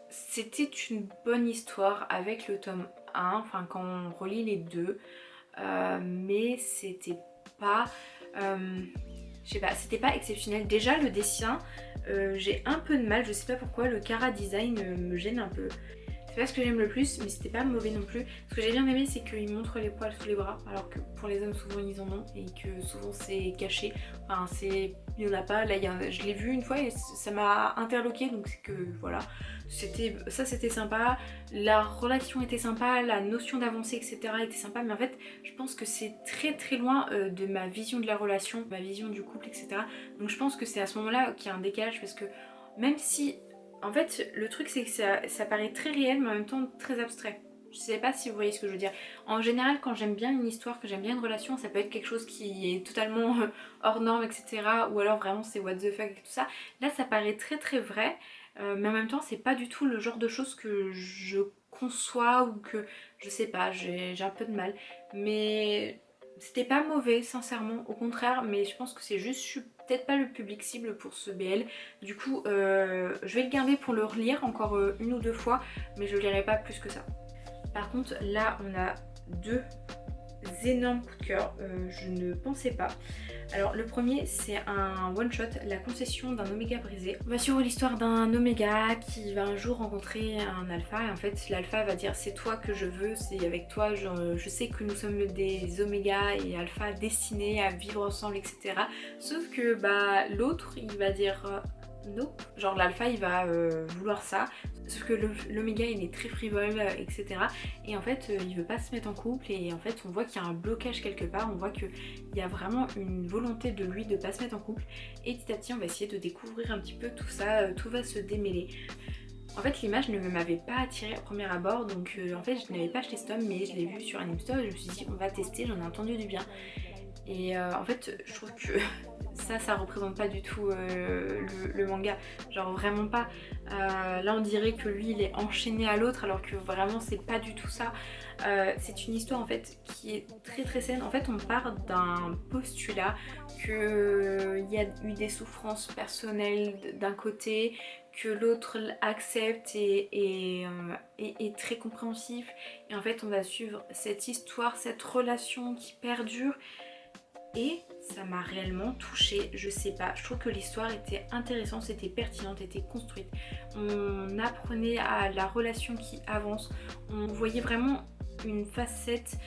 C'était une bonne histoire avec le tome 1, enfin quand on relit les 2, mais c'était pas... je sais pas, c'était pas exceptionnel. Déjà le dessin, j'ai un peu de mal, je sais pas pourquoi, le Chara design me gêne un peu. C'est pas ce que j'aime le plus, mais c'était pas mauvais non plus. Ce que j'ai bien aimé, c'est qu'il montre les poils sous les bras, alors que pour les hommes, souvent ils en ont, et que souvent c'est caché. Enfin, il y en a pas. Là, je l'ai vu une fois et ça m'a interloqué, donc c'est que voilà. C'était sympa, la relation était sympa, la notion d'avancée, etc. était sympa, mais en fait, je pense que c'est très loin de ma vision de la relation, ma vision du couple, etc. Donc je pense que c'est à ce moment-là qu'il y a un décalage, parce que même si... En fait, le truc c'est que ça paraît très réel, mais en même temps très abstrait. Je sais pas si vous voyez ce que je veux dire. En général, quand j'aime bien une histoire, que j'aime bien une relation, ça peut être quelque chose qui est totalement hors norme, etc. Ou alors vraiment c'est what the fuck et tout ça. Là, ça paraît très vrai, mais en même temps, c'est pas du tout le genre de choses que je conçois ou que je sais pas, j'ai un peu de mal. Mais c'était pas mauvais, sincèrement, au contraire, mais je pense que c'est juste, je suis peut-être pas le public cible pour ce BL. Du coup, je vais le garder pour le relire encore une ou deux fois, mais je lirai pas plus que ça. Par contre, là, on a deux énormes coups de cœur, je ne pensais pas. Alors le premier c'est un one shot, la concession d'un oméga brisé. On va suivre l'histoire d'un oméga qui va un jour rencontrer un alpha et en fait l'alpha va dire c'est toi que je veux, c'est avec toi, je sais que nous sommes des oméga et alpha destinés à vivre ensemble, etc. Sauf que bah l'autre il va dire non, genre l'alpha il va vouloir ça, sauf que l'oméga il est très frivole, etc. Et en fait il veut pas se mettre en couple et en fait on voit qu'il y a un blocage quelque part, on voit qu'il y a vraiment une volonté de lui de pas se mettre en couple et petit à petit on va essayer de découvrir un petit peu tout ça, tout va se démêler. En fait l'image ne m'avait pas attirée au premier abord donc en fait je n'avais pas acheté ce tome mais je l'ai vu sur Anime Store et je me suis dit on va tester, j'en ai entendu du bien. Et en fait je trouve que ça représente pas du tout le manga, genre vraiment pas. Là on dirait que lui il est enchaîné à l'autre alors que vraiment c'est pas du tout ça. C'est une histoire en fait qui est très saine. En fait on part d'un postulat qu'il y a eu des souffrances personnelles d'un côté, que l'autre accepte et est très compréhensif. Et en fait on va suivre cette histoire, cette relation qui perdure. Et ça m'a réellement touchée, je sais pas, je trouve que l'histoire était intéressante, c'était pertinente, était construite. On apprenait à la relation qui avance, on voyait vraiment une facette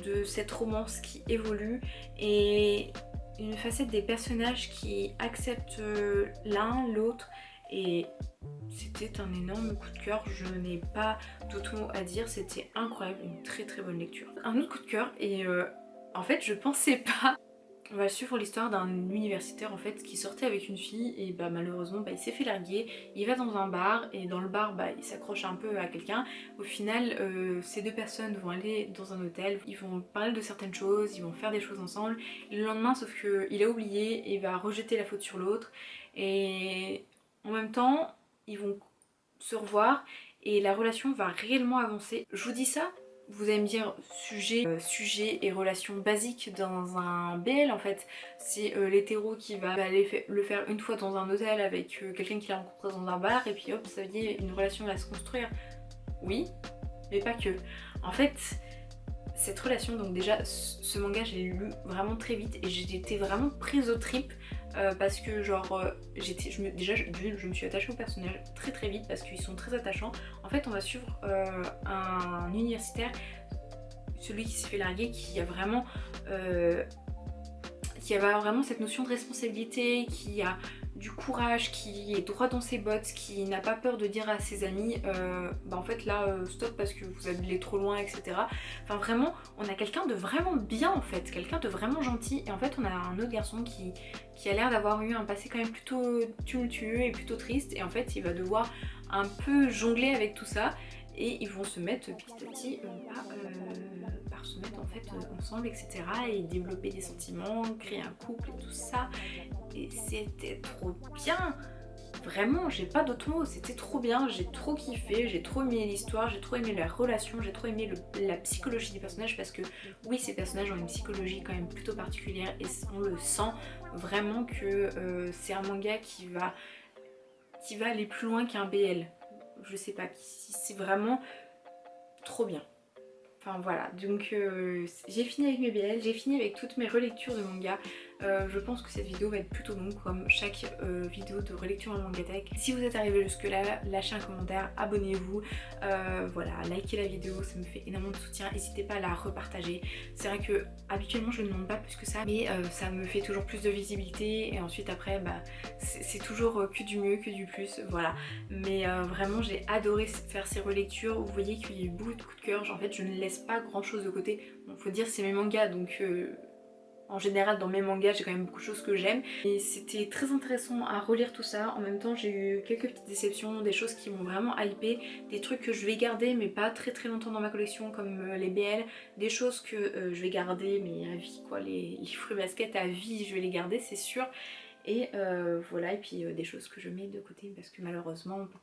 de cette romance qui évolue et une facette des personnages qui acceptent l'un l'autre et c'était un énorme coup de cœur, je n'ai pas d'autres mots à dire, c'était incroyable, une très bonne lecture. Un autre coup de cœur et en fait je pensais pas. On va suivre l'histoire d'un universitaire en fait qui sortait avec une fille et bah malheureusement bah, il s'est fait larguer, il va dans un bar et dans le bar bah, il s'accroche un peu à quelqu'un. Au final ces deux personnes vont aller dans un hôtel, ils vont parler de certaines choses, ils vont faire des choses ensemble. Et le lendemain sauf qu'il a oublié et va rejeter la faute sur l'autre et en même temps ils vont se revoir et la relation va réellement avancer. Je vous dis ça, vous allez me dire sujet et relation basique dans un BL en fait. C'est l'hétéro qui va aller le faire une fois dans un hôtel avec quelqu'un qu'il a rencontré dans un bar et puis hop ça y est une relation va se construire. Oui, mais pas que. En fait cette relation, donc déjà ce manga je l'ai lu vraiment très vite et j'étais vraiment prise aux tripes parce que genre je me suis attachée aux personnages très vite parce qu'ils sont très attachants. En fait on va suivre un universitaire, celui qui s'est fait larguer, qui a vraiment cette notion de responsabilité, qui a du courage, qui est droit dans ses bottes, qui n'a pas peur de dire à ses amis bah en fait là stop parce que vous allez trop loin, etc. Enfin vraiment on a quelqu'un de vraiment bien en fait, quelqu'un de vraiment gentil et en fait on a un autre garçon qui a l'air d'avoir eu un passé quand même plutôt tumultueux et plutôt triste et en fait il va devoir un peu jongler avec tout ça et ils vont se mettre petit à petit par se mettre en fait ensemble, etc. et développer des sentiments, créer un couple et tout ça. Et c'était trop bien, vraiment j'ai pas d'autres mots, c'était trop bien, j'ai trop kiffé, j'ai trop aimé l'histoire, j'ai trop aimé la relation, j'ai trop aimé la psychologie des personnages parce que oui ces personnages ont une psychologie quand même plutôt particulière et on le sent vraiment que c'est un manga qui va aller plus loin qu'un BL, je sais pas, c'est vraiment trop bien. Enfin voilà, donc j'ai fini avec mes BL, j'ai fini avec toutes mes relectures de manga. Je pense que cette vidéo va être plutôt longue comme chaque vidéo de relecture en Mangatech. Si vous êtes arrivé jusque là, lâchez un commentaire, abonnez-vous, voilà, likez la vidéo, ça me fait énormément de soutien, n'hésitez pas à la repartager. C'est vrai que habituellement je ne demande pas plus que ça, mais ça me fait toujours plus de visibilité et ensuite après bah, c'est toujours que du mieux, que du plus, voilà. Mais vraiment j'ai adoré faire ces relectures, vous voyez qu'il y a eu beaucoup de coups de cœur, en fait je ne laisse pas grand chose de côté. Bon, faut dire c'est mes mangas donc en général dans mes mangas j'ai quand même beaucoup de choses que j'aime et c'était très intéressant à relire tout ça. En même temps j'ai eu quelques petites déceptions, des choses qui m'ont vraiment hypé, des trucs que je vais garder mais pas très longtemps dans ma collection comme les BL, des choses que je vais garder mais à vie quoi, les fruits basket à vie je vais les garder c'est sûr. Et voilà, et puis des choses que je mets de côté parce que malheureusement on peut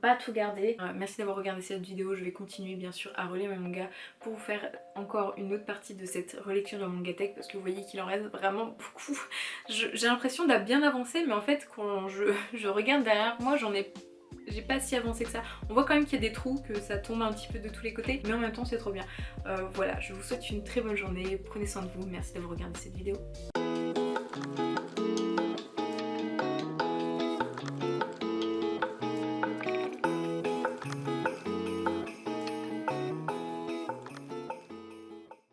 pas tout garder. Merci d'avoir regardé cette vidéo, je vais continuer bien sûr à relire mes mangas pour vous faire encore une autre partie de cette relecture de Mangatech parce que vous voyez qu'il en reste vraiment beaucoup. J'ai l'impression d'avoir bien avancé mais en fait quand je regarde derrière moi j'ai pas si avancé que ça. On voit quand même qu'il y a des trous, que ça tombe un petit peu de tous les côtés, mais en même temps c'est trop bien. Voilà, je vous souhaite une très bonne journée, prenez soin de vous, merci d'avoir regardé cette vidéo.